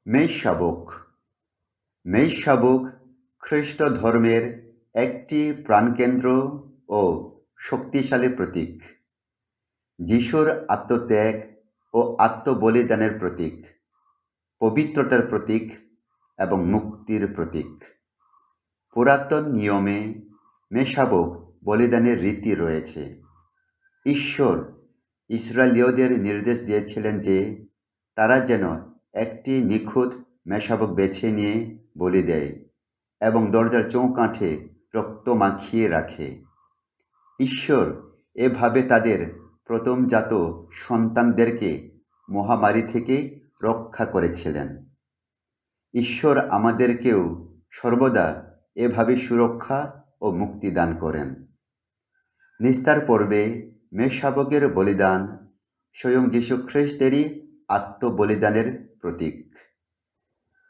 মেষশাবক। মেষশাবক খ্রিস্ট ধর্মের একটি প্রাণকেন্দ্র ও শক্তিশালী প্রতীক। যিশুর আত্মত্যাগ ও আত্মবলিদানের প্রতীক, পবিত্রতার প্রতীক এবং মুক্তির প্রতীক। পুরাতন নিয়মে মেষশাবক বলিদানের রীতি রয়েছে। ঈশ্বর ইসরায়েলীয়দের নির্দেশ দিয়েছিলেন যে তারা যেন একটি নিখুঁত মেষশাবক বেছে নিয়ে বলি দেয় এবং দরজার চৌকাঠে রক্ত মাখিয়ে রাখে। ঈশ্বর এভাবে তাদের প্রথমজাত সন্তানদেরকে মহামারী থেকে রক্ষা করেছিলেন। ঈশ্বর আমাদেরকেও সর্বদা এভাবে সুরক্ষা ও মুক্তি দান করেন। নিস্তার পর্বে মেষশাবকের বলিদান স্বয়ং যীশু খ্রিস্টেরই আত্মবলিদানের প্রতীক।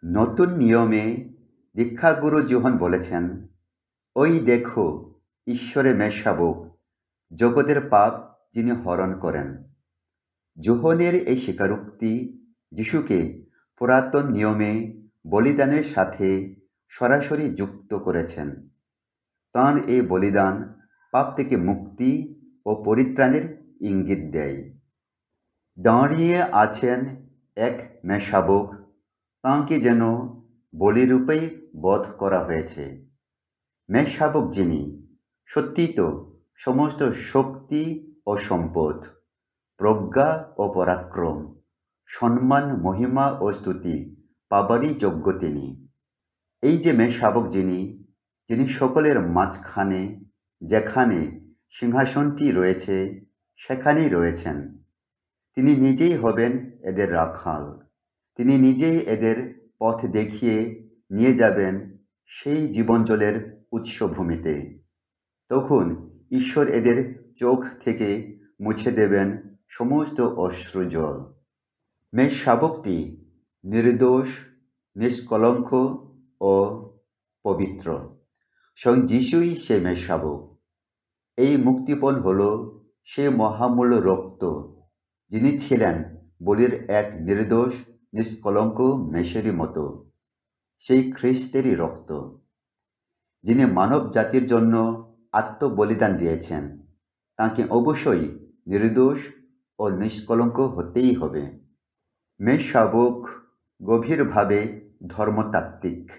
নতুন নিয়মে দীক্ষাগুরু যোহন বলেছেন, ওই দেখো ঈশ্বরের মেষশাবক, জগতের পাপ যিনি হরণ করেন। যোহনের এই স্বীকারোক্তি যিশুকে পুরাতন নিয়মে বলিদানের সাথে সরাসরি যুক্ত করেছেন। তাঁর এই বলিদান পাপ থেকে মুক্তি ও পরিত্রাণের ইঙ্গিত দেয়। দাঁড়িয়ে আছেন এক মেষশাবক, তাঁকে যেন বলিরূপেই বধ করা হয়েছে। মেষশাবক যিনি, সত্যি তো সমস্ত শক্তি ও সম্পদ, প্রজ্ঞা ও পরাক্রম, সম্মান, মহিমা ও স্তুতি পাবারই যোগ্য তিনি। এই যে মেষশাবক যিনি, যিনি সকলের মাঝখানে, যেখানে সিংহাসনটি রয়েছে সেখানেই রয়েছেন। তিনি নিজেই হবেন এদের রাখাল। তিনি নিজেই এদের পথ দেখিয়ে নিয়ে যাবেন সেই জীবনজলের উৎসভূমিতে। তখন ঈশ্বর এদের চোখ থেকে মুছে দেবেন সমস্ত অশ্রুজল। মেষশাবকটি নির্দোষ, নিষ্কলঙ্ক ও পবিত্র। স্বয়ং যিশুই সে মেষশাবক। এই মুক্তিপণ হল সে মহামূল্য রক্ত, যিনি ছিলেন বলির এক নির্দোষ নিষ্কলঙ্ক মেষেরই মতো। সেই খ্রিস্টেরই রক্ত, যিনি মানব জাতির জন্য আত্মবলিদান দিয়েছেন, তাকে অবশ্যই নির্দোষ ও নিষ্কলঙ্ক হতেই হবে। মেষশাবক গভীরভাবে ধর্মতাত্ত্বিক,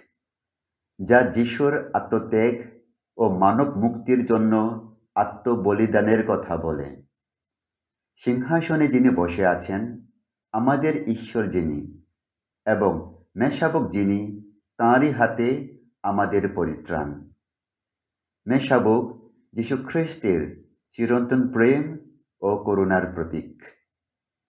যা যিশুর আত্মত্যাগ ও মানব মুক্তির জন্য আত্মবলিদানের কথা বলে। সিংহাসনে যিনি বসে আছেন, আমাদের ঈশ্বর যিনি, এবং মেষশাবক যিনি, তাঁরই হাতে আমাদের পরিত্রাণ। মেষশাবক যীশু খ্রিস্টের চিরন্তন প্রেম ও করুণার প্রতীক।